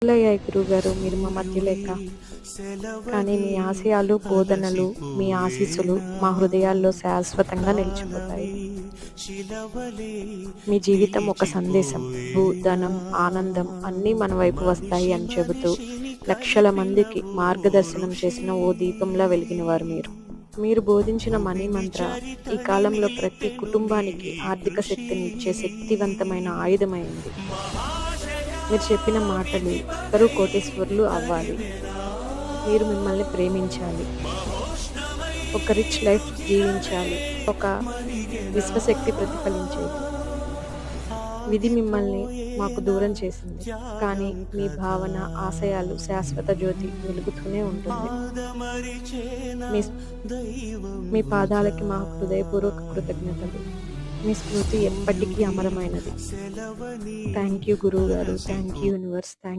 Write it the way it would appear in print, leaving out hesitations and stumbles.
రోజులయ్యాయి గురువుగారు మీరు మా మధ్య లేక. కానీ మీ ఆశయాలు, బోధనలు, మీ ఆశీస్సులు మా హృదయాల్లో శాశ్వతంగా నిలిచిపోతాయి. మీ జీవితం ఒక సందేశం. ధనం, ఆనందం అన్నీ మన వైపు వస్తాయి అని చెబుతూ లక్షల మందికి మార్గదర్శనం చేసిన ఓ దీపంలా వెలిగినవారు మీరు. మీరు బోధించిన మనీ మంత్ర ఈ కాలంలో ప్రతి కుటుంబానికి ఆర్థిక శక్తిని ఇచ్చే శక్తివంతమైన ఆయుధమైంది. మీరు చెప్పిన మాటలు అందరూ కోటీశ్వరులు అవ్వాలి, మీరు మిమ్మల్ని ప్రేమించాలి, ఒక రిచ్ లైఫ్ జీవించాలి, ఒక విశ్వశక్తి ప్రతిఫలించేది. విధి మిమ్మల్ని మాకు దూరం చేసింది, కానీ మీ భావన, ఆశయాలు శాశ్వత జ్యోతి వెలుగుతూనే ఉంటుంది. మీ పాదాలకి మా హృదయపూర్వక కృతజ్ఞతలు. మీ స్మృతి ఎప్పటికీ అమరమైనది. థ్యాంక్ యూ గురువు గారు. Thank you universe. థ్యాంక్